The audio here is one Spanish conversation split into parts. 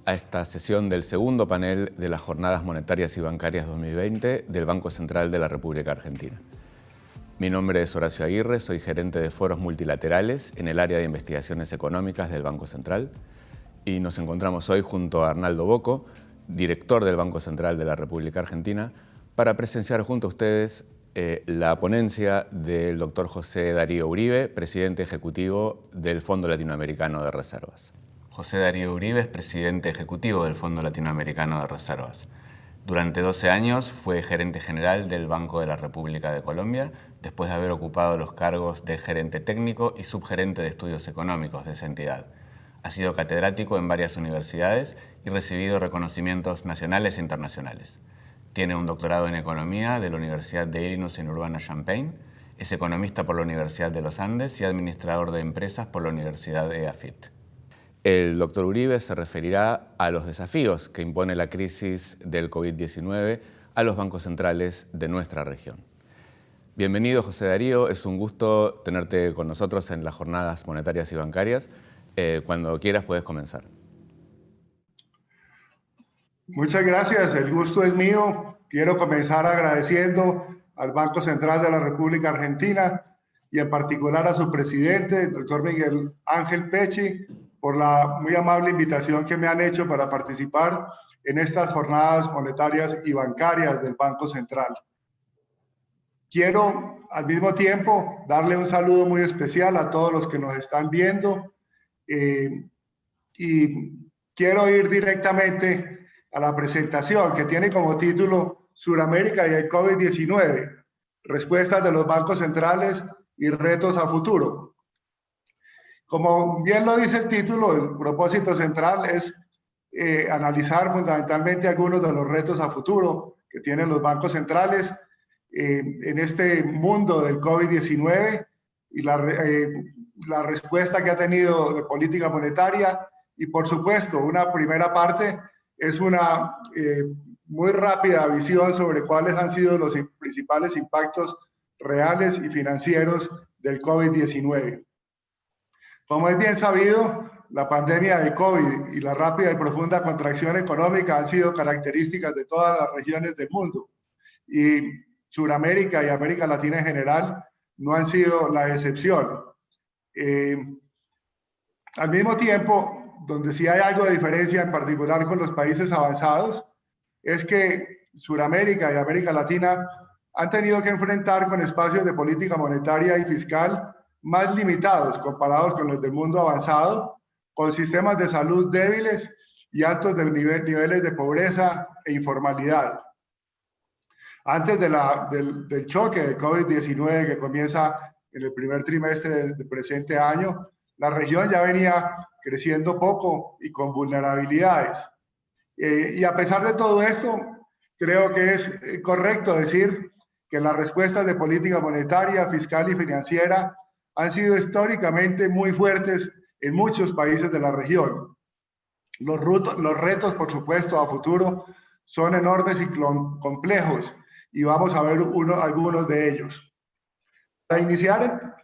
a esta sesión del segundo panel de las Jornadas Monetarias y Bancarias 2020 del Banco Central de la República Argentina. Mi nombre es Horacio Aguirre, soy gerente de foros multilaterales en el área de investigaciones económicas del Banco Central y nos encontramos hoy junto a Arnaldo Bocco, director del Banco Central de la República Argentina, para presenciar junto a ustedes la ponencia del doctor José Darío Uribe, presidente ejecutivo del Fondo Latinoamericano de Reservas. José Darío Uribe es presidente ejecutivo del Fondo Latinoamericano de Reservas. Durante 12 años fue gerente general del Banco de la República de Colombia, después de haber ocupado los cargos de gerente técnico y subgerente de estudios económicos de esa entidad. Ha sido catedrático en varias universidades y recibido reconocimientos nacionales e internacionales. Tiene un doctorado en Economía de la Universidad de Illinois en Urbana-Champaign, es economista por la Universidad de los Andes y administrador de empresas por la Universidad EAFIT. El doctor Uribe se referirá a los desafíos que impone la crisis del COVID-19 a los bancos centrales de nuestra región. Bienvenido, José Darío. Es un gusto tenerte con nosotros en las Jornadas Monetarias y Bancarias. Cuando quieras puedes comenzar. Muchas gracias, el gusto es mío. Quiero comenzar agradeciendo al Banco Central de la República Argentina y en particular a su presidente, el doctor Miguel Ángel Pecci, por la muy amable invitación que me han hecho para participar en estas jornadas monetarias y bancarias del Banco Central. Quiero al mismo tiempo darle un saludo muy especial a todos los que nos están viendo y quiero ir directamente a la presentación que tiene como título Suramérica y el COVID-19, respuestas de los bancos centrales y retos a futuro. Como bien lo dice el título, el propósito central es analizar fundamentalmente algunos de los retos a futuro que tienen los bancos centrales en este mundo del COVID-19 y la respuesta que ha tenido de política monetaria y, por supuesto, una primera parte es una muy rápida visión sobre cuáles han sido los principales impactos reales y financieros del COVID-19. Como es bien sabido, la pandemia del COVID y la rápida y profunda contracción económica han sido características de todas las regiones del mundo y Sudamérica y América Latina en general no han sido la excepción. Al mismo tiempo, donde sí hay algo de diferencia en particular con los países avanzados, es que Sudamérica y América Latina han tenido que enfrentar con espacios de política monetaria y fiscal más limitados comparados con los del mundo avanzado, con sistemas de salud débiles y altos niveles de pobreza e informalidad. Antes del choque del COVID-19 que comienza en el primer trimestre del presente año, la región ya venía creciendo poco y con vulnerabilidades. Y a pesar de todo esto, creo que es correcto decir que las respuestas de política monetaria, fiscal y financiera han sido históricamente muy fuertes en muchos países de la región. Los retos, por supuesto, a futuro son enormes y complejos y vamos a ver algunos de ellos. Para iniciar,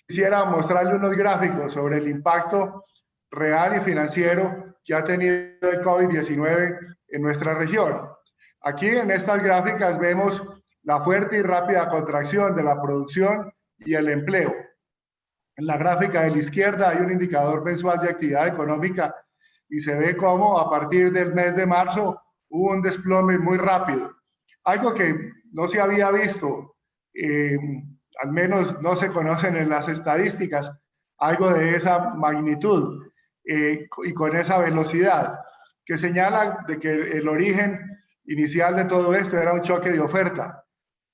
quisiera mostrarle unos gráficos sobre el impacto real y financiero que ha tenido el COVID-19 en nuestra región. Aquí en estas gráficas vemos la fuerte y rápida contracción de la producción y el empleo. En la gráfica de la izquierda hay un indicador mensual de actividad económica y se ve cómo a partir del mes de marzo hubo un desplome muy rápido. Algo que no se había visto, al menos no se conocen en las estadísticas, algo de esa magnitud y con esa velocidad, que señala de que el origen inicial de todo esto era un choque de oferta.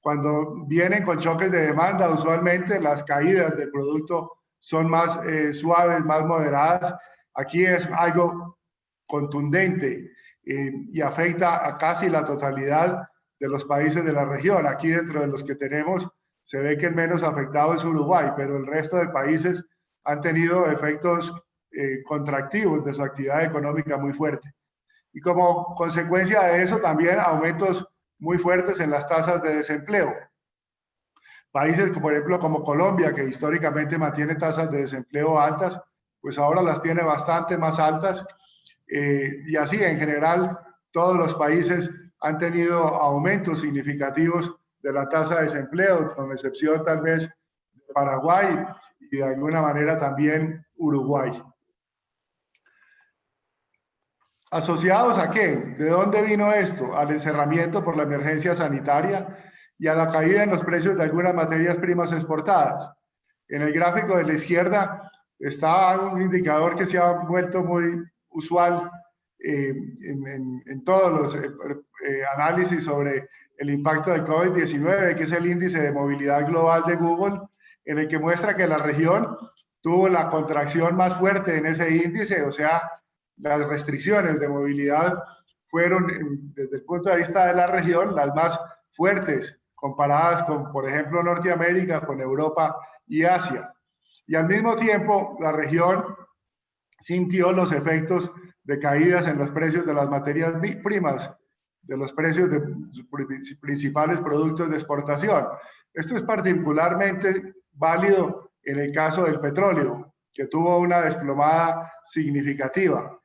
Cuando vienen con choques de demanda, usualmente las caídas del producto son más suaves, más moderadas. Aquí es algo contundente y afecta a casi la totalidad de los países de la región. Aquí dentro de los que tenemos se ve que el menos afectado es Uruguay, pero el resto de países han tenido efectos contractivos de su actividad económica muy fuerte. Y como consecuencia de eso también aumentos muy fuertes en las tasas de desempleo. Países, por ejemplo, como Colombia, que históricamente mantiene tasas de desempleo altas, pues ahora las tiene bastante más altas y así en general todos los países han tenido aumentos significativos de la tasa de desempleo, con excepción tal vez de Paraguay y de alguna manera también Uruguay. ¿Asociados a qué? ¿De dónde vino esto? Al encerramiento por la emergencia sanitaria y a la caída en los precios de algunas materias primas exportadas. En el gráfico de la izquierda está un indicador que se ha vuelto muy usual en todos los análisis sobre el impacto del COVID-19, que es el índice de movilidad global de Google, en el que muestra que la región tuvo la contracción más fuerte en ese índice, o sea, las restricciones de movilidad fueron, desde el punto de vista de la región, las más fuertes comparadas con, por ejemplo, Norteamérica, con Europa y Asia. Y al mismo tiempo, la región sintió los efectos de caídas en los precios de las materias primas, de los precios de sus principales productos de exportación. Esto es particularmente válido en el caso del petróleo, que tuvo una desplomada significativa,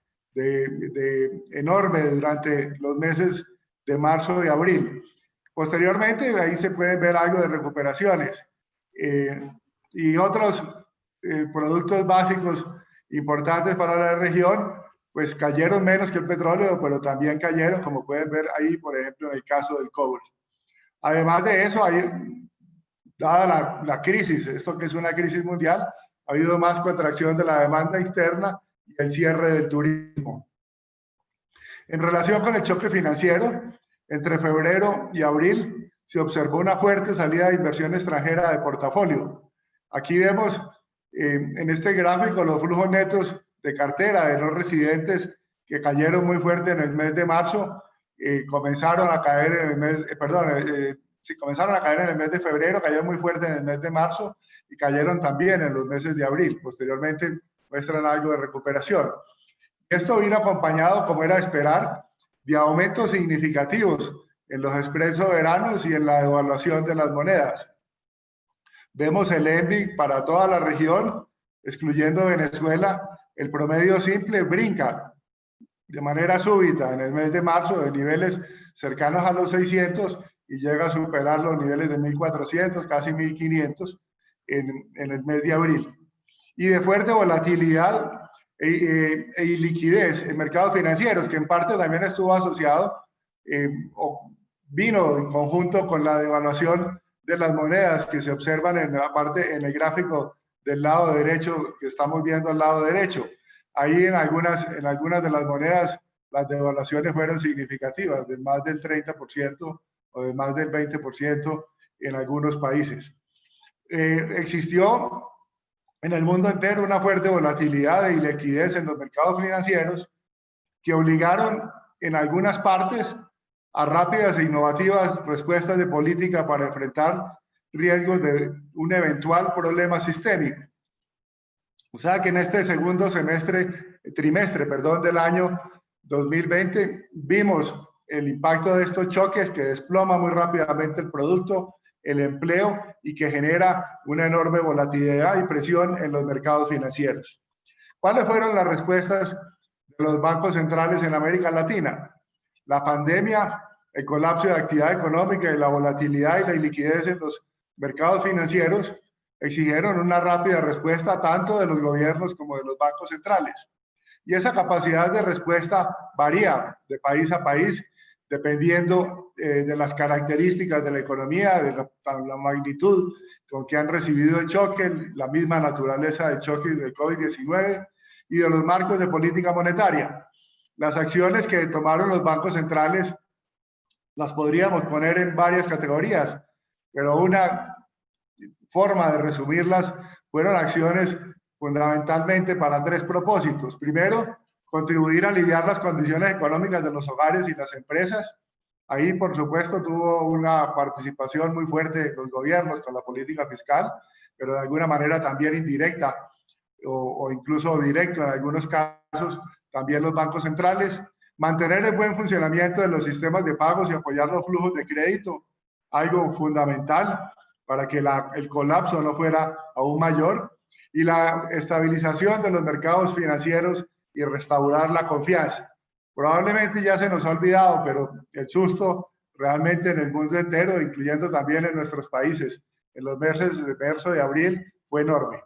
enorme durante los meses de marzo y abril. Posteriormente, ahí se puede ver algo de recuperaciones y otros productos básicos importantes para la región, pues cayeron menos que el petróleo, pero también cayeron, como pueden ver ahí, por ejemplo, en el caso del cobre. Además de eso, dada la crisis, esto que es una crisis mundial, ha habido más contracción de la demanda externa y el cierre del turismo. En relación con el choque financiero, entre febrero y abril se observó una fuerte salida de inversión extranjera de portafolio. Aquí vemos en este gráfico los flujos netos de cartera de los residentes que cayeron muy fuerte en el mes de marzo, comenzaron a caer en el mes, comenzaron a caer en el mes de febrero, cayeron muy fuerte en el mes de marzo y cayeron también en los meses de abril. Posteriormente muestran algo de recuperación. Esto vino acompañado, como era de esperar, de aumentos significativos en los spreads soberanos y en la devaluación de las monedas. Vemos el ENVI para toda la región, excluyendo Venezuela, el promedio simple brinca de manera súbita en el mes de marzo de niveles cercanos a los 600 y llega a superar los niveles de 1.400, casi 1.500 en el mes de abril. Y de fuerte volatilidad e liquidez en mercados financieros, que en parte también estuvo asociado o vino en conjunto con la devaluación de las monedas que se observan en la parte, en el gráfico del lado derecho que estamos viendo al lado derecho. Ahí en algunas de las monedas las devaluaciones fueron significativas, de más del 30% o de más del 20% en algunos países. Existió en el mundo entero una fuerte volatilidad y liquidez en los mercados financieros que obligaron en algunas partes a rápidas e innovativas respuestas de política para enfrentar riesgos de un eventual problema sistémico. O sea que en este segundo trimestre del año 2020 vimos el impacto de estos choques que desploma muy rápidamente el producto, el empleo y que genera una enorme volatilidad y presión en los mercados financieros. ¿Cuáles fueron las respuestas de los bancos centrales en América Latina? La pandemia, el colapso de la actividad económica y la volatilidad y la iliquidez en los mercados financieros exigieron una rápida respuesta tanto de los gobiernos como de los bancos centrales. Y esa capacidad de respuesta varía de país a país, dependiendo de las características de la economía, de la magnitud con que han recibido el choque, la misma naturaleza del choque del COVID-19 y de los marcos de política monetaria. Las acciones que tomaron los bancos centrales las podríamos poner en varias categorías, pero una forma de resumirlas fueron acciones fundamentalmente para tres propósitos. Primero, contribuir a aliviar las condiciones económicas de los hogares y las empresas. Ahí, por supuesto, tuvo una participación muy fuerte los gobiernos con la política fiscal, pero de alguna manera también indirecta o incluso directo en algunos casos, también los bancos centrales. Mantener el buen funcionamiento de los sistemas de pagos y apoyar los flujos de crédito, algo fundamental para que el colapso no fuera aún mayor, y la estabilización de los mercados financieros y restaurar la confianza. Probablemente ya se nos ha olvidado, pero el susto realmente en el mundo entero, incluyendo también en nuestros países, en los meses de marzo de abril, fue enorme.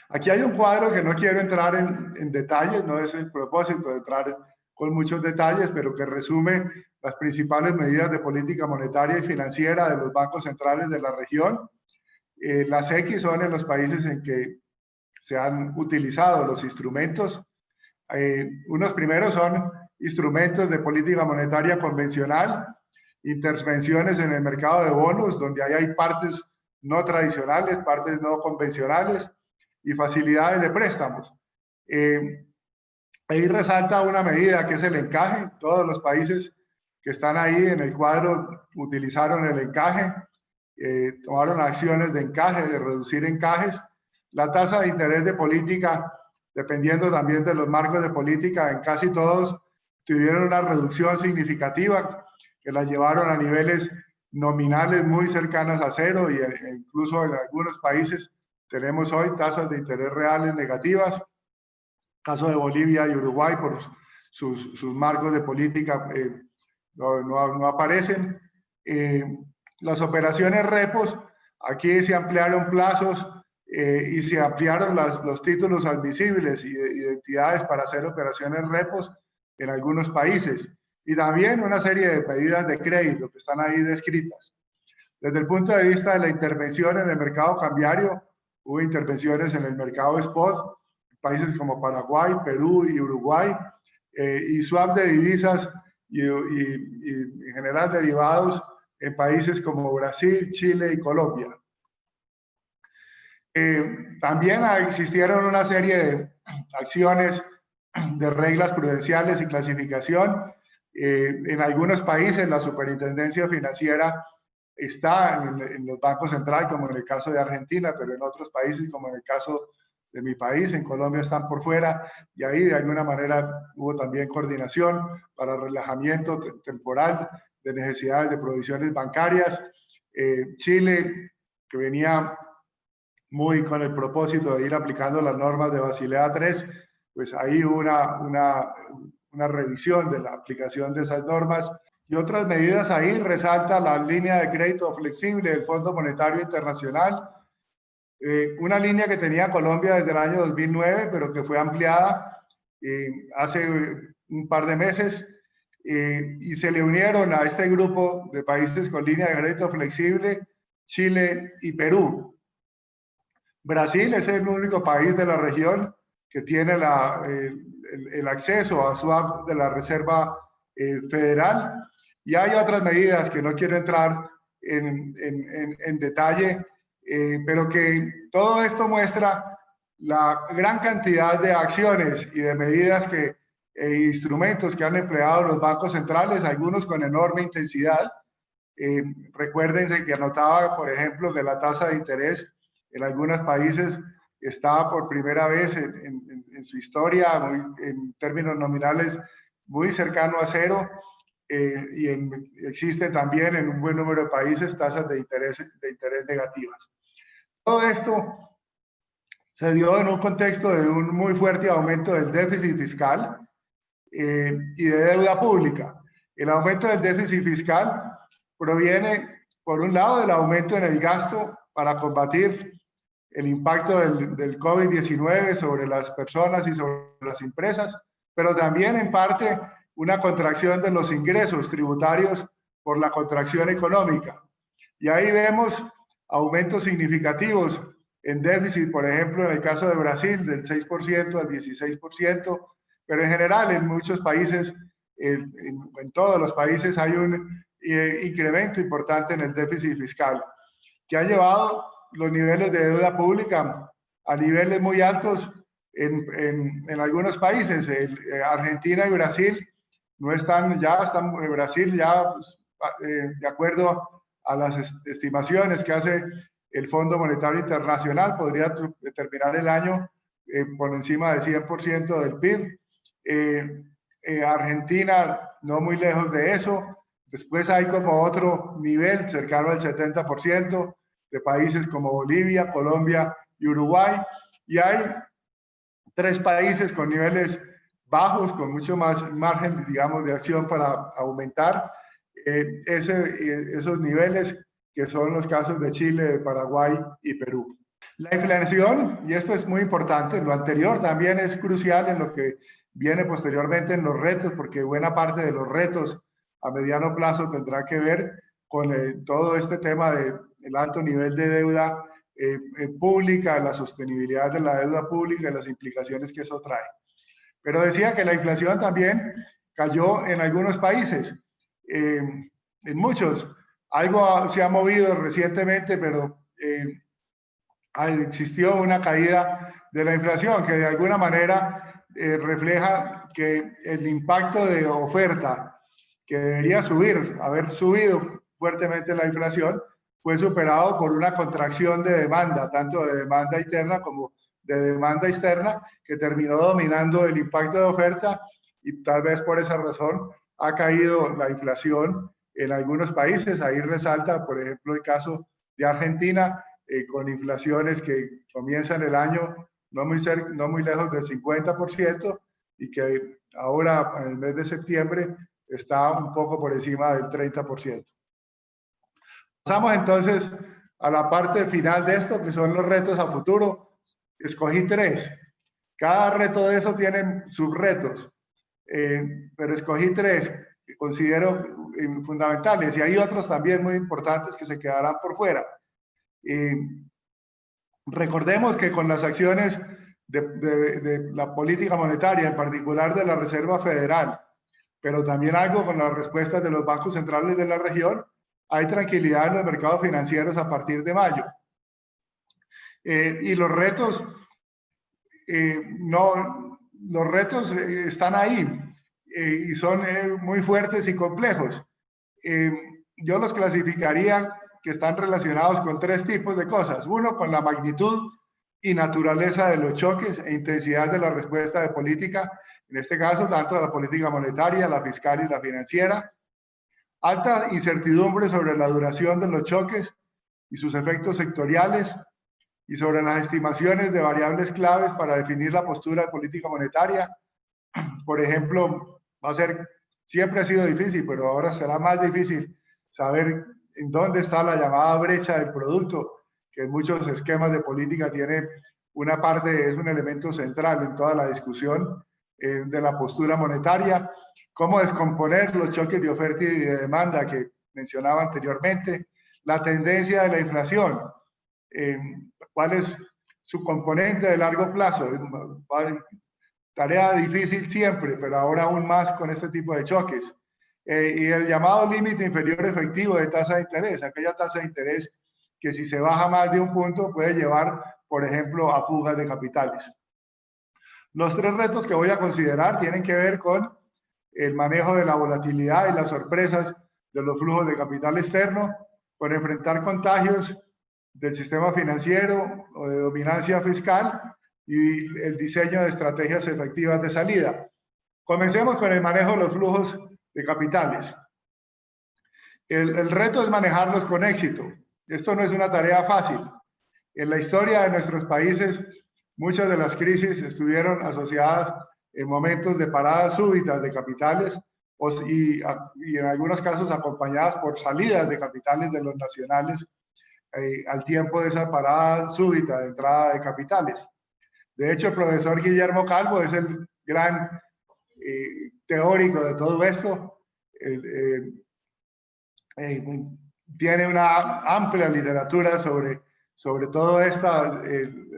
Aquí hay un cuadro que no quiero entrar en detalles, no es el propósito de entrar con muchos detalles, pero que resume las principales medidas de política monetaria y financiera de los bancos centrales de la región. Las X son en los países en que se han utilizado los instrumentos. Unos primeros son instrumentos de política monetaria convencional, intervenciones en el mercado de bonos, donde ahí hay partes no tradicionales, partes no convencionales y facilidades de préstamos. Ahí resalta una medida que es el encaje. Todos los países que están ahí en el cuadro utilizaron el encaje, tomaron acciones de encaje, de reducir encajes. La tasa de interés de política, dependiendo también de los marcos de política, en casi todos tuvieron una reducción significativa que la llevaron a niveles nominales muy cercanas a cero e incluso en algunos países tenemos hoy tasas de interés reales negativas. Caso de Bolivia y Uruguay, por sus marcos de política, no aparecen. Las operaciones repos, aquí se ampliaron plazos y se ampliaron los títulos admisibles y identidades para hacer operaciones repos en algunos países. Y también una serie de medidas de crédito que están ahí descritas. Desde el punto de vista de la intervención en el mercado cambiario, hubo intervenciones en el mercado spot, países como Paraguay, Perú y Uruguay, y swap de divisas y en general derivados en países como Brasil, Chile y Colombia. También existieron una serie de acciones de reglas prudenciales y clasificación. En algunos países la superintendencia financiera está en los bancos centrales, como en el caso de Argentina, pero en otros países, como en el caso de mi país, en Colombia, están por fuera, y ahí de alguna manera hubo también coordinación para relajamiento temporal de necesidades de provisiones bancarias. Chile, que venía muy con el propósito de ir aplicando las normas de Basilea III, pues ahí hubo una revisión de la aplicación de esas normas. Y otras medidas ahí resalta la línea de crédito flexible del Fondo Monetario Internacional, una línea que tenía Colombia desde el año 2009, pero que fue ampliada hace un par de meses, y se le unieron a este grupo de países con línea de crédito flexible Chile y Perú. Brasil es el único país de la región que tiene el acceso a swap de la Reserva Federal, y hay otras medidas que no quiero entrar en detalle, pero que todo esto muestra la gran cantidad de acciones y de medidas instrumentos que han empleado los bancos centrales, algunos con enorme intensidad. Recuérdense que anotaba, por ejemplo, que la tasa de interés en algunos países está por primera vez en su historia, en términos nominales, muy cercano a cero, y existe también en un buen número de países tasas de interés negativas. Todo esto se dio en un contexto de un muy fuerte aumento del déficit fiscal y de deuda pública. El aumento del déficit fiscal proviene, por un lado, del aumento en el gasto para combatir el impacto del COVID-19 sobre las personas y sobre las empresas, pero también en parte una contracción de los ingresos tributarios por la contracción económica. Y ahí vemos aumentos significativos en déficit, por ejemplo, en el caso de Brasil, del 6% al 16%, pero en general en muchos países, en todos los países hay un incremento importante en el déficit fiscal, que ha llevado los niveles de deuda pública a niveles muy altos en algunos países. Argentina y Brasil no están, Brasil ya, de acuerdo a las estimaciones que hace el Fondo Monetario Internacional, podría terminar el año por encima del 100% del PIB. Argentina no muy lejos de eso. Después hay como otro nivel cercano al 70% de países como Bolivia, Colombia y Uruguay. Y hay 3 países con niveles bajos, con mucho más margen, digamos, de acción para aumentar esos niveles, que son los casos de Chile, de Paraguay y Perú. La inflación, y esto es muy importante, lo anterior también es crucial en lo que viene posteriormente en los retos, porque buena parte de los retos a mediano plazo tendrá que ver con todo este tema del alto nivel de deuda pública, la sostenibilidad de la deuda pública y las implicaciones que eso trae. Pero decía que la inflación también cayó en algunos países, en muchos. Algo se ha movido recientemente, pero existió una caída de la inflación que de alguna manera refleja que el impacto de oferta que debería haber subido fuertemente la inflación, fue superado por una contracción de demanda, tanto de demanda interna como de demanda externa, que terminó dominando el impacto de oferta, y tal vez por esa razón ha caído la inflación en algunos países. Ahí resalta, por ejemplo, el caso de Argentina, con inflaciones que comienzan el año no muy lejos del 50%, y que ahora en el mes de septiembre está un poco por encima del 30%. Pasamos entonces a la parte final de esto, que son los retos a futuro. Escogí 3. Cada reto de eso tiene subretos, pero escogí 3 que considero fundamentales, y hay otros también muy importantes que se quedarán por fuera. Recordemos que con las acciones de la política monetaria, en particular de la Reserva Federal, pero también algo con las respuestas de los bancos centrales de la región, hay tranquilidad en los mercados financieros a partir de mayo. Y los retos, los retos están ahí, y son muy fuertes y complejos. Yo los clasificaría que están relacionados con 3 tipos de cosas. Uno, con la magnitud y naturaleza de los choques e intensidad de la respuesta de política, en este caso tanto de la política monetaria, la fiscal y la financiera. Alta incertidumbre sobre la duración de los choques y sus efectos sectoriales, y sobre las estimaciones de variables claves para definir la postura de política monetaria. Por ejemplo, siempre ha sido difícil, pero ahora será más difícil saber en dónde está la llamada brecha del producto, que en muchos esquemas de política tiene una parte, es un elemento central en toda la discusión de la postura monetaria. Cómo descomponer los choques de oferta y de demanda que mencionaba anteriormente. La tendencia de la inflación, cuál es su componente de largo plazo. Tarea difícil siempre, pero ahora aún más con este tipo de choques. Y el llamado límite inferior efectivo de tasa de interés, aquella tasa de interés que si se baja más de un punto puede llevar, por ejemplo, a fugas de capitales. Los 3 retos que voy a considerar tienen que ver con el manejo de la volatilidad y las sorpresas de los flujos de capital externo, con enfrentar contagios del sistema financiero o de dominancia fiscal, y el diseño de estrategias efectivas de salida. Comencemos con el manejo de los flujos de capitales. El reto es manejarlos con éxito. Esto no es una tarea fácil. En la historia de nuestros países, muchas de las crisis estuvieron asociadas en momentos de paradas súbitas de capitales y en algunos casos acompañadas por salidas de capitales de los nacionales al tiempo de esa parada súbita de entrada de capitales. De hecho, el profesor Guillermo Calvo es el gran teórico de todo esto. Tiene una amplia literatura sobre todas estas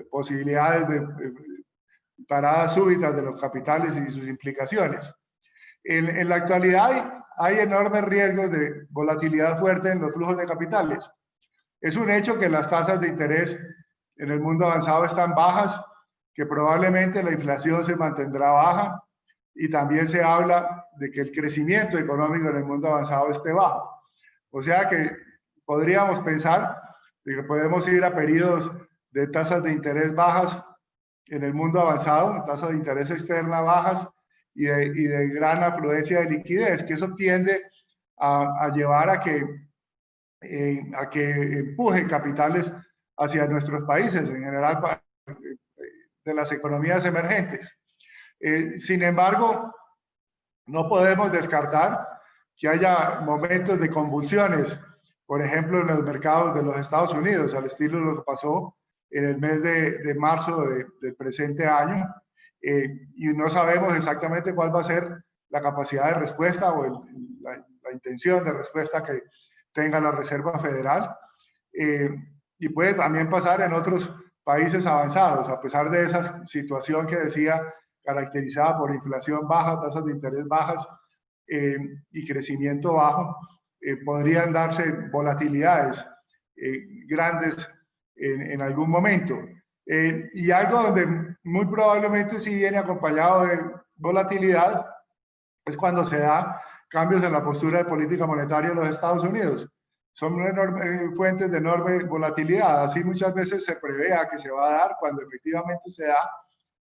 posibilidades de paradas súbitas de los capitales y sus implicaciones. En la actualidad hay enormes riesgos de volatilidad fuerte en los flujos de capitales. Es un hecho que las tasas de interés en el mundo avanzado están bajas, que probablemente la inflación se mantendrá baja, y también se habla de que el crecimiento económico en el mundo avanzado esté bajo. O sea que podríamos pensar de que podemos ir a periodos de tasas de interés bajas en el mundo avanzado, tasas de interés externa bajas y de gran afluencia de liquidez, que eso tiende a llevar a que empuje capitales hacia nuestros países. En general, de las economías emergentes. Sin embargo, no podemos descartar que haya momentos de convulsiones, por ejemplo, en los mercados de los Estados Unidos, al estilo de lo que pasó en el mes de marzo del presente año, y no sabemos exactamente cuál va a ser la capacidad de respuesta o la intención de respuesta que tenga la Reserva Federal, y puede también pasar en otros países avanzados, a pesar de esa situación que decía, caracterizada por inflación baja, tasas de interés bajas y crecimiento bajo, podrían darse volatilidades grandes en algún momento. Y algo donde muy probablemente sí viene acompañado de volatilidad es cuando se da cambios en la postura de política monetaria de los Estados Unidos. Son fuentes de enorme volatilidad. Así muchas veces se prevea que se va a dar, cuando efectivamente se da,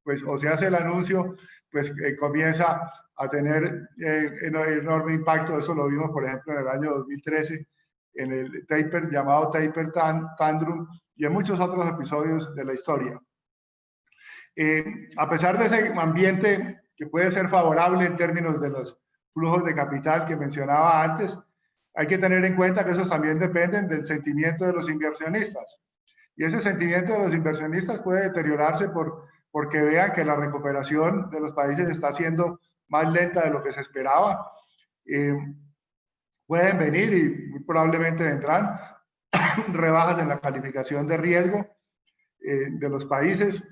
pues o se hace el anuncio, pues comienza a tener enorme impacto. Eso lo vimos, por ejemplo, en el año 2013, en el taper llamado taper tantrum, y en muchos otros episodios de la historia. A pesar de ese ambiente que puede ser favorable en términos de los flujos de capital que mencionaba antes, hay que tener en cuenta que esos también dependen del sentimiento de los inversionistas. Y ese sentimiento de los inversionistas puede deteriorarse porque vean que la recuperación de los países está siendo más lenta de lo que se esperaba. Pueden venir y muy probablemente vendrán rebajas en la calificación de riesgo de los países.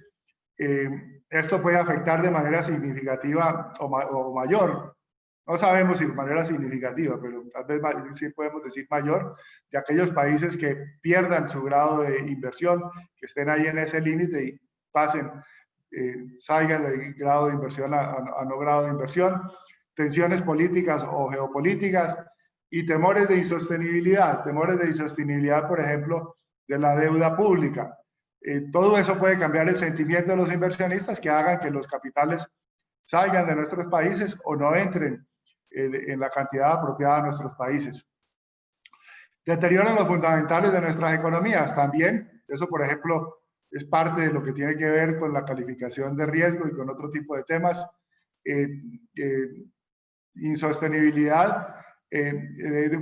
Esto puede afectar de manera significativa o mayor. No sabemos si de manera significativa, pero tal vez sí podemos decir mayor, de aquellos países que pierdan su grado de inversión, que estén ahí en ese límite y pasen, salgan del grado de inversión a no grado de inversión, tensiones políticas o geopolíticas y temores de insostenibilidad, por ejemplo, de la deuda pública. Todo eso puede cambiar el sentimiento de los inversionistas, que hagan que los capitales salgan de nuestros países o no entren en la cantidad apropiada a nuestros países. Deterioran los fundamentales de nuestras economías también. Eso, por ejemplo, es parte de lo que tiene que ver con la calificación de riesgo y con otro tipo de temas. Insostenibilidad,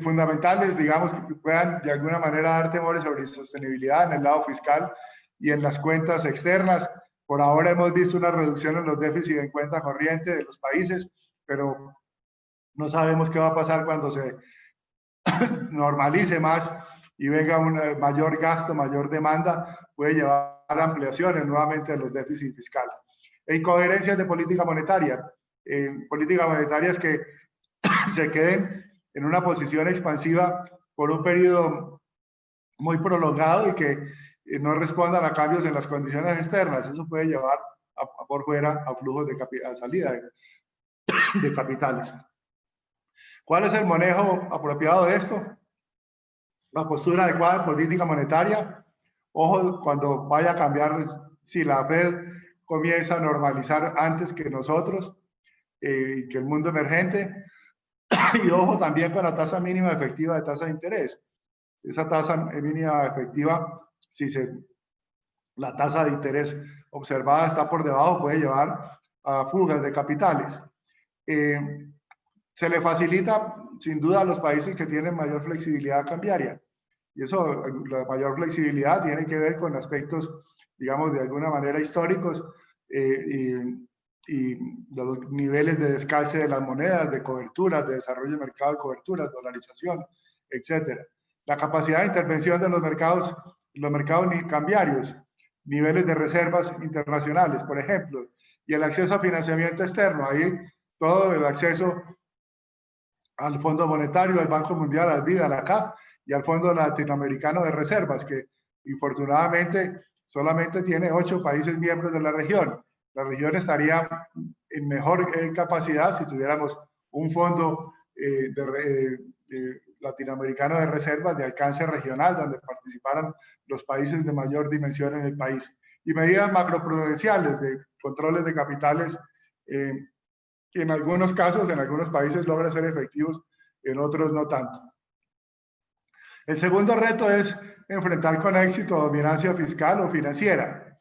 fundamentales, digamos, que puedan de alguna manera dar temores sobre insostenibilidad en el lado fiscal y en las cuentas externas. Por ahora hemos visto una reducción en los déficits en cuenta corriente de los países, pero no sabemos qué va a pasar cuando se normalice más y venga un mayor gasto, mayor demanda, puede llevar a ampliaciones nuevamente de los déficits fiscales. E incoherencias de política monetaria, políticas monetarias que se queden en una posición expansiva por un periodo muy prolongado y que no respondan a cambios en las condiciones externas. Eso puede llevar por fuera a flujos de salida de capitales. ¿Cuál es el manejo apropiado de esto? La postura adecuada de política monetaria. Ojo, cuando vaya a cambiar, si la Fed comienza a normalizar antes que nosotros, que el mundo emergente. Y ojo también con la tasa mínima efectiva de tasa de interés. Esa tasa mínima efectiva, si la tasa de interés observada está por debajo, puede llevar a fugas de capitales. Se le facilita sin duda a los países que tienen mayor flexibilidad cambiaria. Y eso, la mayor flexibilidad tiene que ver con aspectos, digamos, de alguna manera históricos y de los niveles de descalce de las monedas, de coberturas, de desarrollo de mercado de coberturas, dolarización, etc. La capacidad de intervención de los mercados cambiarios, niveles de reservas internacionales, por ejemplo, y el acceso a financiamiento externo. Ahí todo el acceso al Fondo Monetario, al Banco Mundial, al BID, a la CAF y al Fondo Latinoamericano de Reservas, que infortunadamente solamente tiene 8 países miembros de la región. La región estaría en mejor capacidad si tuviéramos un fondo latinoamericano de reservas de alcance regional, donde participaran los países de mayor dimensión en el país. Y medidas macroprudenciales de controles de capitales que en algunos casos, en algunos países logran ser efectivos, en otros no tanto. El segundo reto es enfrentar con éxito dominancia fiscal o financiera.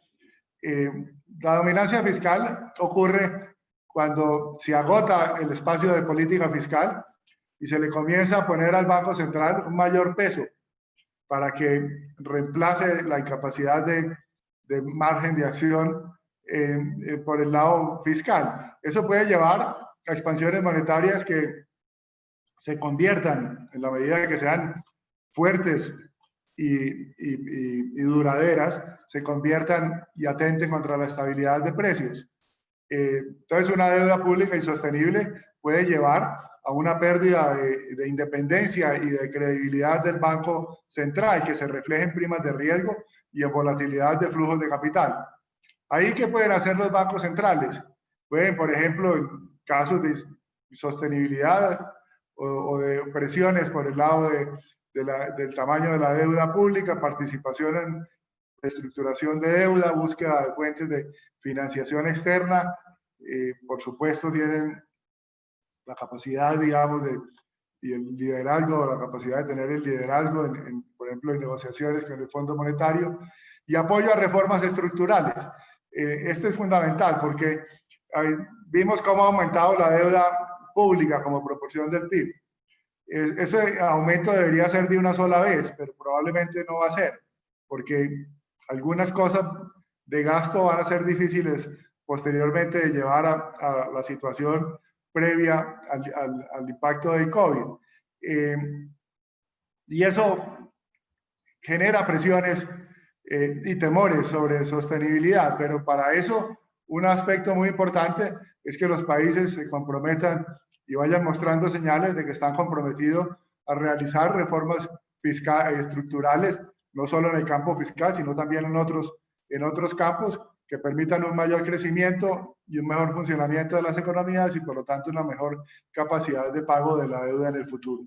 La dominancia fiscal ocurre cuando se agota el espacio de política fiscal y se le comienza a poner al Banco Central un mayor peso para que reemplace la incapacidad de margen de acción por el lado fiscal. Eso puede llevar a expansiones monetarias que se conviertan, en la medida que sean fuertes y duraderas, se conviertan y atenten contra la estabilidad de precios. Entonces, una deuda pública insostenible puede llevar a una pérdida de independencia y de credibilidad del Banco Central, que se refleje en primas de riesgo y en volatilidad de flujos de capital. ¿Ahí qué pueden hacer los bancos centrales? Pueden, por ejemplo, en casos de sostenibilidad o de presiones por el lado del tamaño de la deuda pública, participación en estructuración de deuda, búsqueda de fuentes de financiación externa, por supuesto tienen la capacidad, digamos, y el liderazgo, la capacidad de tener el liderazgo, por ejemplo, en negociaciones con el Fondo Monetario, y apoyo a reformas estructurales. Este es fundamental porque vimos cómo ha aumentado la deuda pública como proporción del PIB. Ese aumento debería ser de una sola vez, pero probablemente no va a ser, porque algunas cosas de gasto van a ser difíciles posteriormente de llevar a la situación previa al impacto del COVID. Y eso genera presiones y temores sobre sostenibilidad, pero para eso un aspecto muy importante es que los países se comprometan y vayan mostrando señales de que están comprometidos a realizar reformas estructurales, no solo en el campo fiscal, sino también en otros campos que permitan un mayor crecimiento y un mejor funcionamiento de las economías y por lo tanto una mejor capacidad de pago de la deuda en el futuro.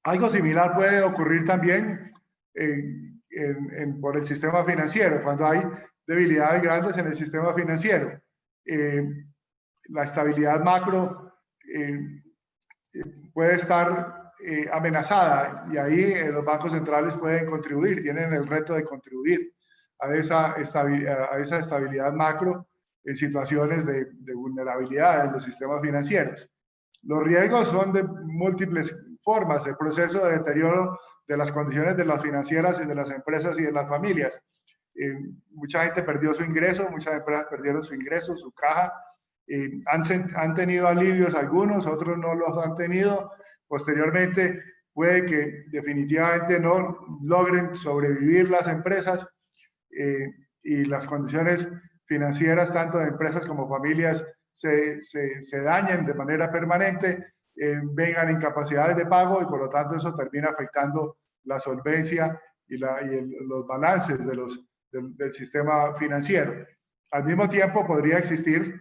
Algo similar puede ocurrir también por el sistema financiero, cuando hay debilidades grandes en el sistema financiero. La estabilidad macro puede estar amenazada y ahí los bancos centrales pueden contribuir, tienen el reto de contribuir a esa estabilidad macro en situaciones de vulnerabilidad en los sistemas financieros. Los riesgos son de múltiples formas, el proceso de deterioro de las condiciones de las financieras y de las empresas y de las familias. Mucha gente perdió su ingreso, muchas empresas perdieron su ingreso, su caja, han tenido alivios algunos, otros no los han tenido. Posteriormente puede que definitivamente no logren sobrevivir las empresas y las condiciones financieras tanto de empresas como familias se dañen de manera permanente, vengan incapacidades de pago y por lo tanto eso termina afectando la solvencia y los balances del sistema financiero. Al mismo tiempo podría existir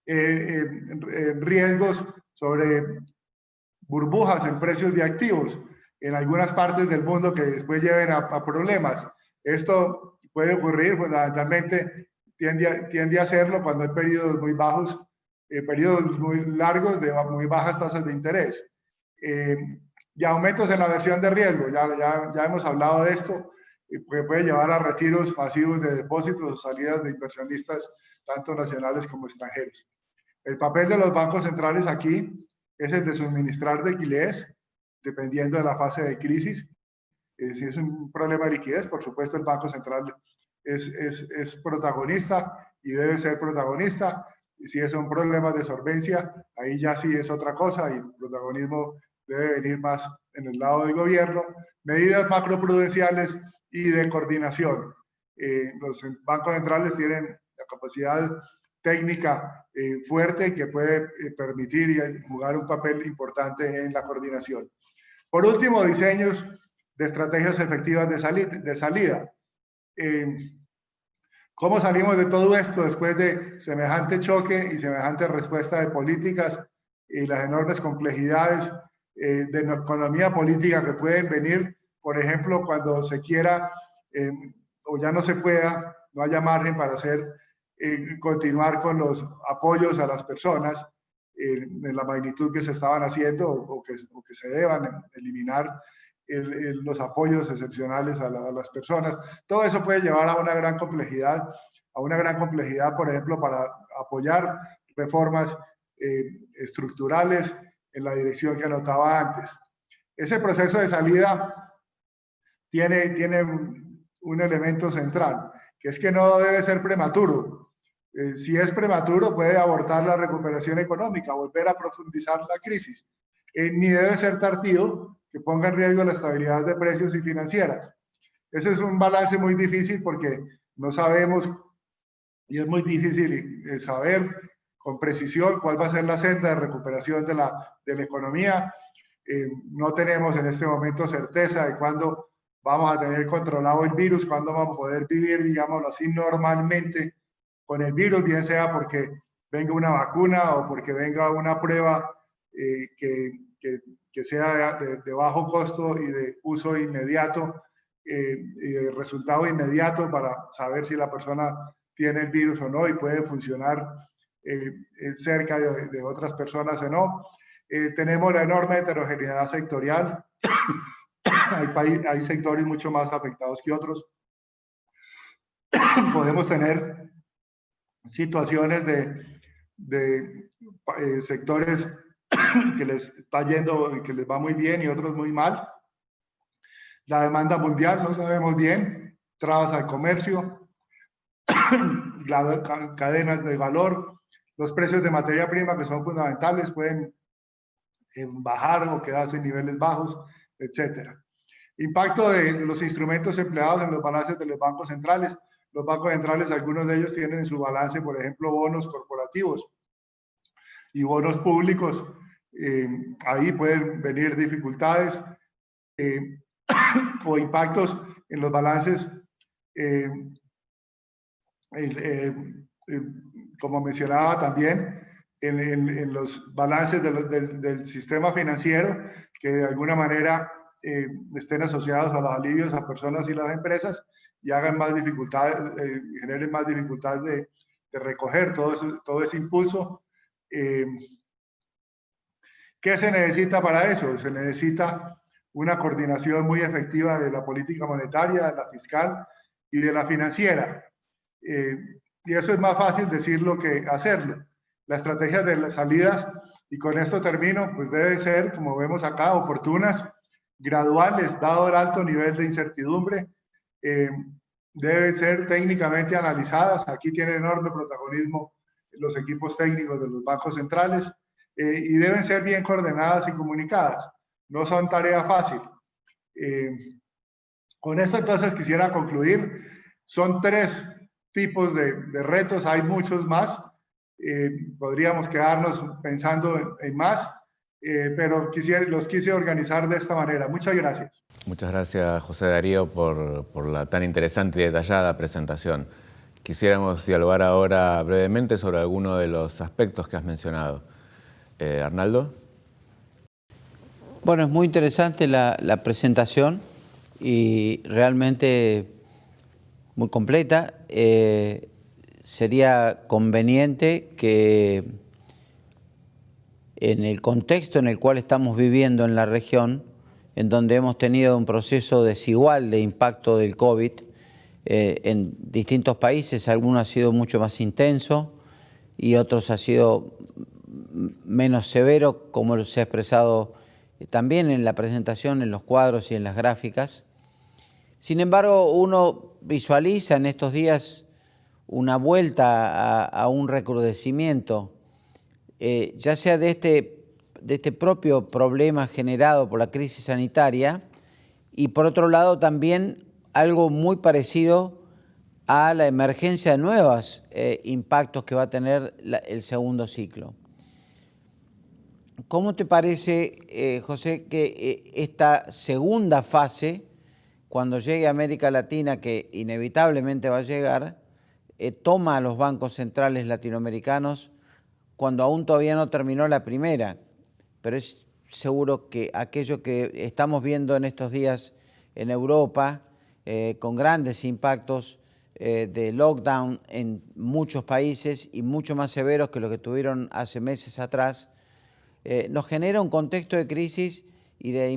riesgos sobre burbujas en precios de activos en algunas partes del mundo que después lleven a problemas. Esto puede ocurrir fundamentalmente, tiende a hacerlo cuando hay periodos muy bajos, periodos muy largos de muy bajas tasas de interés. Y aumentos en la aversión de riesgo, ya hemos hablado de esto, que puede llevar a retiros masivos de depósitos o salidas de inversionistas, tanto nacionales como extranjeros. El papel de los bancos centrales aquí es el de suministrar liquidez, dependiendo de la fase de crisis. Si es un problema de liquidez, por supuesto el Banco Central es protagonista y debe ser protagonista. Y si es un problema de solvencia, ahí ya sí es otra cosa y el protagonismo debe venir más en el lado del gobierno. Medidas macroprudenciales y de coordinación. Los bancos centrales tienen la capacidad técnica fuerte que puede permitir y jugar un papel importante en la coordinación. Por último, diseños de estrategias efectivas de salida. ¿Cómo salimos de todo esto después de semejante choque y semejante respuesta de políticas y las enormes complejidades de la economía política que pueden venir, por ejemplo, cuando se quiera o ya no se pueda, no haya margen para continuar con los apoyos a las personas en la magnitud que se estaban haciendo o que se deban eliminar los apoyos excepcionales a las personas. Todo eso puede llevar a una gran complejidad, por ejemplo, para apoyar reformas estructurales en la dirección que anotaba antes. Ese proceso de salida tiene un elemento central, que es que no debe ser prematuro. Si es prematuro, puede abortar la recuperación económica, volver a profundizar la crisis. Ni debe ser tardío, que ponga en riesgo la estabilidad de precios y financieras. Ese es un balance muy difícil porque no sabemos, y es muy difícil saber con precisión cuál va a ser la senda de recuperación de la economía. No tenemos en este momento certeza de cuándo vamos a tener controlado el virus, cuándo vamos a poder vivir, digámoslo así, normalmente con el virus, bien sea porque venga una vacuna o porque venga una prueba que sea de bajo costo y de uso inmediato y de resultado inmediato para saber si la persona tiene el virus o no y puede funcionar cerca de otras personas o no. Tenemos la enorme heterogeneidad sectorial. Hay sectores mucho más afectados que otros. Podemos tener situaciones de sectores que les está yendo, que les va muy bien y otros muy mal. La demanda mundial, no sabemos bien, trabas al comercio, cadenas de valor, los precios de materia prima que son fundamentales pueden bajar o quedarse en niveles bajos, etcétera. Impacto de los instrumentos empleados en los balances de los bancos centrales. Los bancos centrales, algunos de ellos tienen en su balance, por ejemplo, bonos corporativos y bonos públicos. Ahí pueden venir dificultades o impactos en los balances, como mencionaba también, en los balances del sistema financiero, que de alguna manera estén asociados a los alivios a personas y las empresas y hagan más dificultades, generen más dificultades de recoger todo ese impulso. ¿Qué se necesita para eso? Se necesita una coordinación muy efectiva de la política monetaria, de la fiscal y de la financiera. Y eso es más fácil decirlo que hacerlo. Las estrategias de las salidas, y con esto termino, pues deben ser, como vemos acá, oportunas, graduales, dado el alto nivel de incertidumbre, deben ser técnicamente analizadas. Aquí tiene enorme protagonismo los equipos técnicos de los bancos centrales y deben ser bien coordinadas y comunicadas. No son tarea fácil. Con esto entonces quisiera concluir. Son 3 tipos de retos, hay muchos más. Podríamos quedarnos pensando en más, pero los quise organizar de esta manera. Muchas gracias. Muchas gracias, José Darío, por la tan interesante y detallada presentación. Quisiéramos dialogar ahora brevemente sobre alguno de los aspectos que has mencionado. Arnaldo. Bueno, es muy interesante la presentación y realmente muy completa. Sería conveniente que en el contexto en el cual estamos viviendo en la región, en donde hemos tenido un proceso desigual de impacto del COVID en distintos países, algunos ha sido mucho más intenso y otros ha sido menos severo, como se ha expresado también en la presentación, en los cuadros y en las gráficas. Sin embargo, uno visualiza en estos días una vuelta a un recrudecimiento, ya sea de este propio problema generado por la crisis sanitaria y por otro lado también algo muy parecido a la emergencia de nuevos impactos que va a tener el segundo ciclo. ¿Cómo te parece, José, que esta segunda fase, cuando llegue a América Latina, que inevitablemente va a llegar, toma a los bancos centrales latinoamericanos cuando aún todavía no terminó la primera? Pero es seguro que aquello que estamos viendo en estos días en Europa, con grandes impactos de lockdown en muchos países y mucho más severos que los que tuvieron hace meses atrás, nos genera un contexto de crisis y de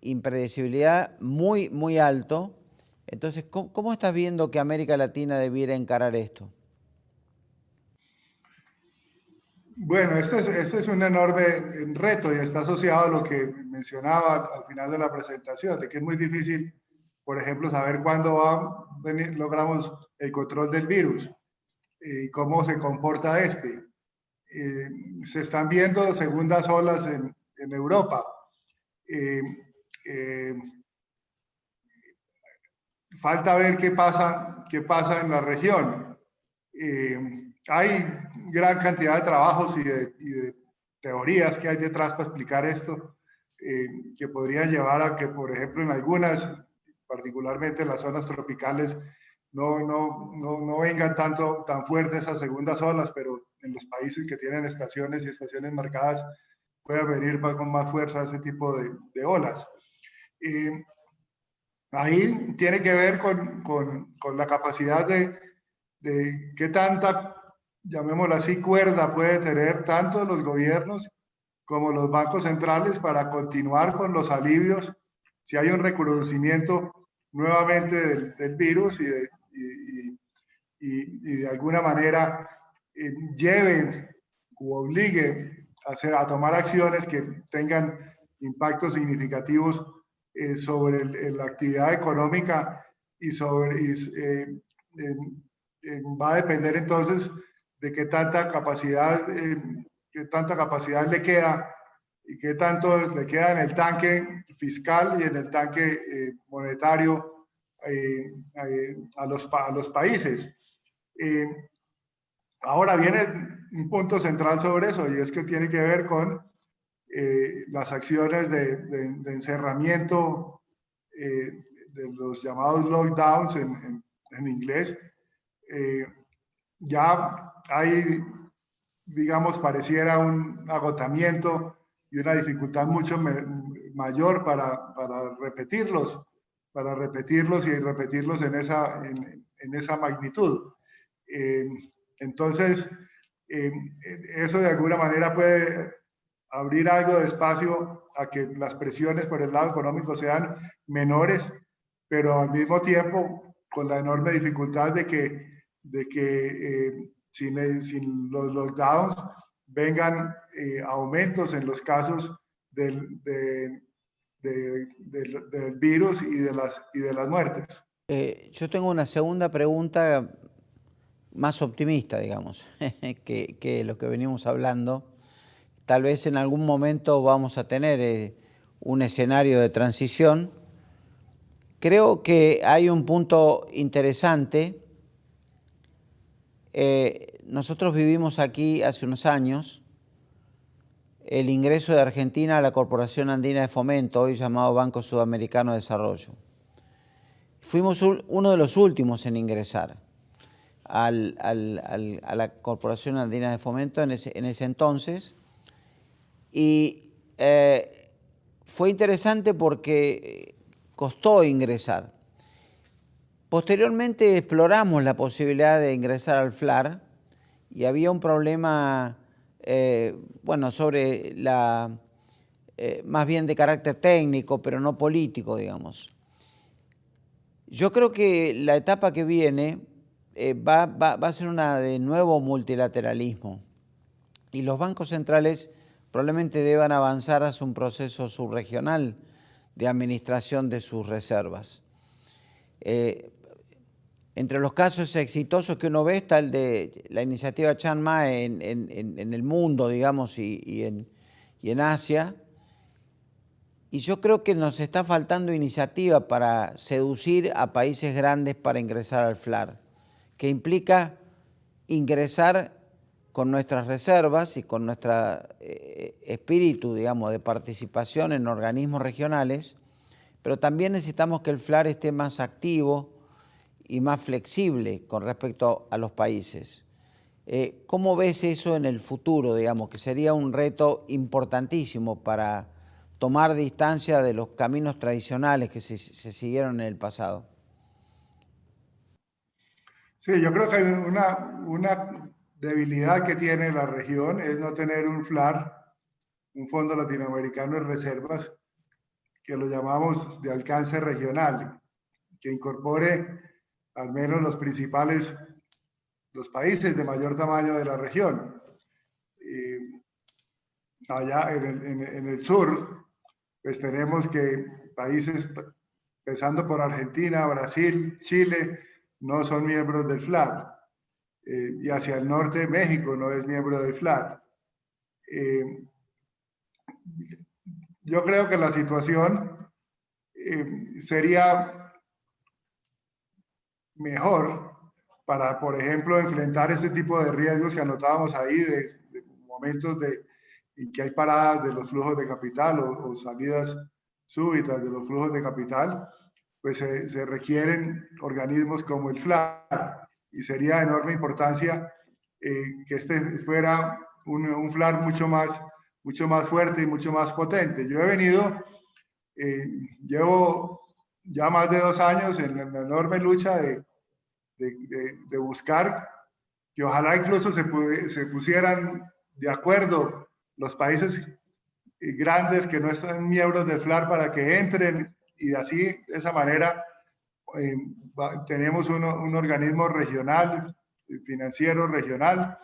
impredecibilidad muy, muy alto. Entonces, ¿cómo estás viendo que América Latina debiera encarar esto? Bueno, este es un enorme reto y está asociado a lo que mencionaba al final de la presentación, de que es muy difícil, por ejemplo, saber cuándo logramos el control del virus y cómo se comporta este. Se están viendo segundas olas en Europa. Eh, eh, Falta ver qué pasa en la región. Hay gran cantidad de trabajos y de teorías que hay detrás para explicar esto, que podrían llevar a que, por ejemplo, en algunas, particularmente en las zonas tropicales, no vengan tan fuertes esas segundas olas, pero en los países que tienen estaciones y estaciones marcadas puede venir con más fuerza ese tipo de olas. Ahí tiene que ver con la capacidad de qué tanta, llamémoslo así, cuerda puede tener tanto los gobiernos como los bancos centrales para continuar con los alivios si hay un recrudecimiento nuevamente del virus y de alguna manera lleven o obliguen a tomar acciones que tengan impactos significativos sobre la actividad económica y va a depender entonces de qué tanta capacidad le queda y qué tanto le queda en el tanque fiscal y en el tanque monetario a los países. Ahora viene un punto central sobre eso y es que tiene que ver con las acciones de encerramiento, de los llamados lockdowns en inglés. Ya hay, digamos, pareciera un agotamiento y una dificultad mucho mayor para repetirlos y repetirlos en esa magnitud. Entonces, eso de alguna manera puede abrir algo de espacio a que las presiones por el lado económico sean menores, pero al mismo tiempo con la enorme dificultad de que sin los lockdowns vengan aumentos en los casos del virus y de las muertes. Yo tengo una segunda pregunta más optimista, digamos, que lo que venimos hablando. Tal vez en algún momento vamos a tener un escenario de transición. Creo que hay un punto interesante. Nosotros vivimos aquí hace unos años el ingreso de Argentina a la Corporación Andina de Fomento, hoy llamado Banco Sudamericano de Desarrollo. Fuimos uno de los últimos en ingresar a la Corporación Andina de Fomento en ese entonces. Y fue interesante porque costó ingresar. Posteriormente exploramos la posibilidad de ingresar al FLAR y había un problema, sobre más bien de carácter técnico, pero no político, digamos. Yo creo que la etapa que viene va a ser una de nuevo multilateralismo y los bancos centrales probablemente deban avanzar hacia un proceso subregional de administración de sus reservas. Entre los casos exitosos que uno ve está el de la iniciativa Chiang Mai en el mundo, digamos, y en Asia. Y yo creo que nos está faltando iniciativa para seducir a países grandes para ingresar al FLAR, que implica ingresar con nuestras reservas y con nuestro espíritu, digamos, de participación en organismos regionales, pero también necesitamos que el FLAR esté más activo y más flexible con respecto a los países. ¿Cómo ves eso en el futuro, digamos, que sería un reto importantísimo para tomar distancia de los caminos tradicionales que se siguieron en el pasado? Sí, yo creo que hay una debilidad que tiene la región es no tener un FLAR, un Fondo Latinoamericano de Reservas, que lo llamamos de alcance regional, que incorpore al menos los países de mayor tamaño de la región. Allá en el sur, pues tenemos que países, empezando por Argentina, Brasil, Chile, no son miembros del FLAC. Y hacia el norte, México no es miembro del FLAC. Yo creo que la situación sería mejor para, por ejemplo, enfrentar este tipo de riesgos que anotábamos ahí, de momentos en que hay paradas de los flujos de capital o salidas súbitas de los flujos de capital, pues se requieren organismos como el FLAC, y sería de enorme importancia que este fuera un FLAC mucho más fuerte y mucho más potente. Yo he venido, llevo ya más de 2 años en la enorme lucha de buscar que ojalá incluso se pusieran de acuerdo los países grandes que no están miembros del FLAC para que entren, y así, de esa manera, tenemos un organismo regional, financiero regional,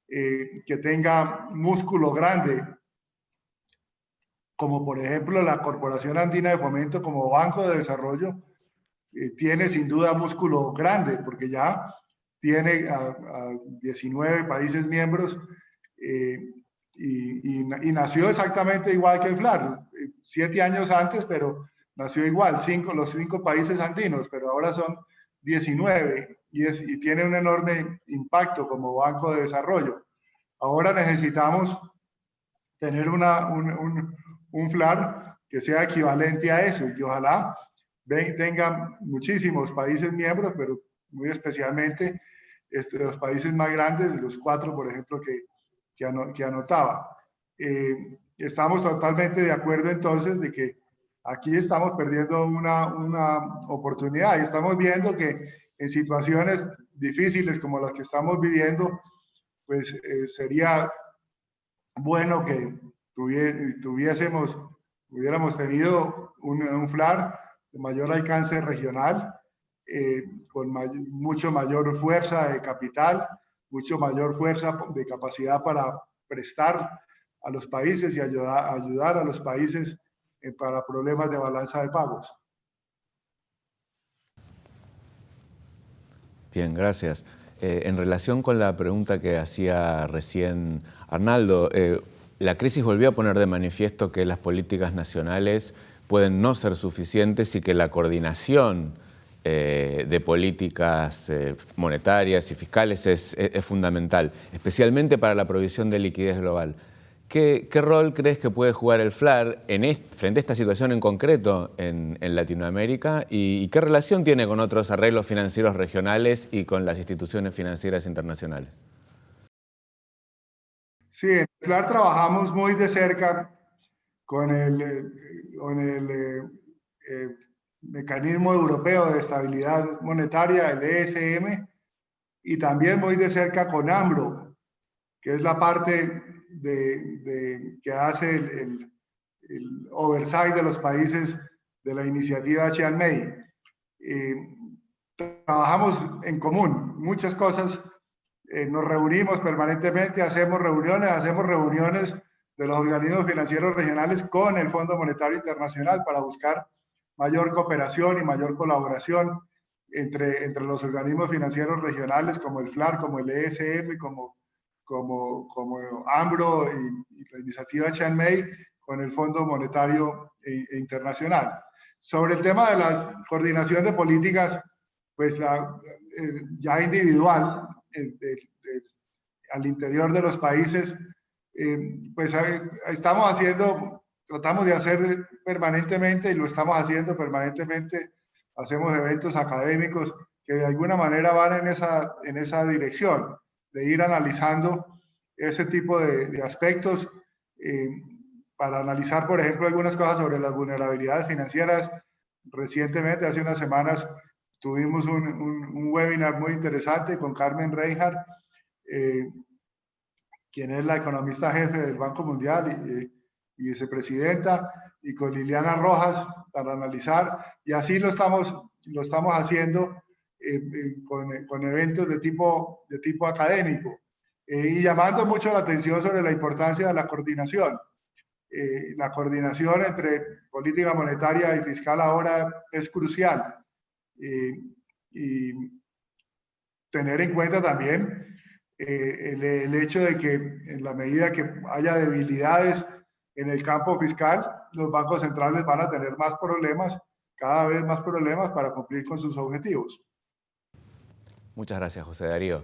que tenga músculo grande, como por ejemplo la Corporación Andina de Fomento como Banco de Desarrollo, tiene sin duda músculo grande, porque ya tiene a 19 países miembros, y nació exactamente igual que el FLAC, 7 años antes, pero nació igual, los 5 países andinos, pero ahora son 19 y tiene un enorme impacto como banco de desarrollo. Ahora necesitamos tener un FLAC que sea equivalente a eso, y que ojalá tenga muchísimos países miembros, pero muy especialmente los países más grandes, los 4, por ejemplo, que anotaba. Estamos totalmente de acuerdo entonces de que aquí estamos perdiendo una oportunidad, y estamos viendo que en situaciones difíciles como las que estamos viviendo, pues sería bueno que hubiéramos tenido un FLAC de mayor alcance regional, con mucho mayor fuerza de capital, mucho mayor fuerza de capacidad para prestar a los países y ayudar a los países para problemas de balanza de pagos. Bien, gracias. En relación con la pregunta que hacía recién Arnaldo, la crisis volvió a poner de manifiesto que las políticas nacionales pueden no ser suficientes y que la coordinación de políticas monetarias y fiscales es fundamental, especialmente para la provisión de liquidez global. ¿Qué rol crees que puede jugar el FLAC frente a esta situación en concreto en Latinoamérica, y qué relación tiene con otros arreglos financieros regionales y con las instituciones financieras internacionales? Sí, en el FLAC trabajamos muy de cerca con el Mecanismo Europeo de Estabilidad Monetaria, el ESM, y también muy de cerca con AMRO, que es la parte que hace el oversight de los países de la iniciativa Chiang-Mai. Trabajamos en común, muchas cosas, nos reunimos permanentemente, hacemos reuniones de los organismos financieros regionales con el Fondo Monetario Internacional para buscar mayor cooperación y mayor colaboración entre los organismos financieros regionales como el FLAC, como el ESM, como AMRO y la iniciativa Chiang-Mai con el Fondo Monetario Internacional. Sobre el tema de la coordinación de políticas, pues ya individual, al interior de los países, pues tratamos de hacer permanentemente, y lo estamos haciendo permanentemente, hacemos eventos académicos que de alguna manera van en esa dirección, de ir analizando ese tipo de aspectos, para analizar, por ejemplo, algunas cosas sobre las vulnerabilidades financieras. Recientemente, hace unas semanas, tuvimos un webinar muy interesante con Carmen Reinhardt, quien es la economista jefe del Banco Mundial y vicepresidenta, y con Liliana Rojas para analizar, y así lo estamos haciendo con eventos de tipo académico, y llamando mucho la atención sobre la importancia de la coordinación. La coordinación entre política monetaria y fiscal ahora es crucial, y tener en cuenta también el hecho de que en la medida que haya debilidades en el campo fiscal, los bancos centrales van a tener más problemas, cada vez más problemas para cumplir con sus objetivos. Muchas gracias, José Darío.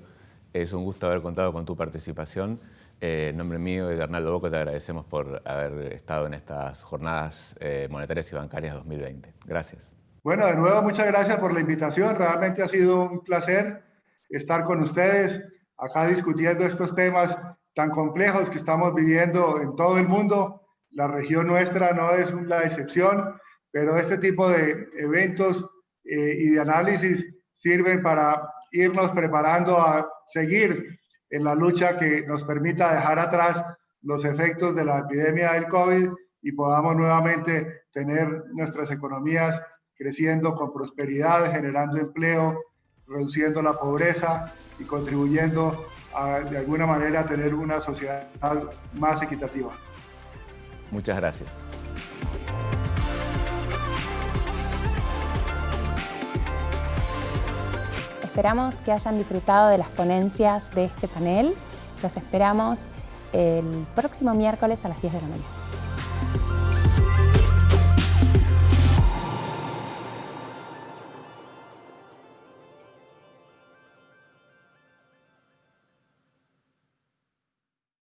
Es un gusto haber contado con tu participación. En nombre mío y de Arnaldo Bocco te agradecemos por haber estado en estas jornadas monetarias y bancarias 2020. Gracias. Bueno, de nuevo, muchas gracias por la invitación. Realmente ha sido un placer estar con ustedes acá discutiendo estos temas tan complejos que estamos viviendo en todo el mundo. La región nuestra no es la excepción, pero este tipo de eventos y de análisis sirven para irnos preparando a seguir en la lucha que nos permita dejar atrás los efectos de la epidemia del COVID y podamos nuevamente tener nuestras economías creciendo con prosperidad, generando empleo, reduciendo la pobreza y contribuyendo de alguna manera a tener una sociedad más equitativa. Muchas gracias. Esperamos que hayan disfrutado de las ponencias de este panel. Los esperamos el próximo miércoles a las 10 de la mañana.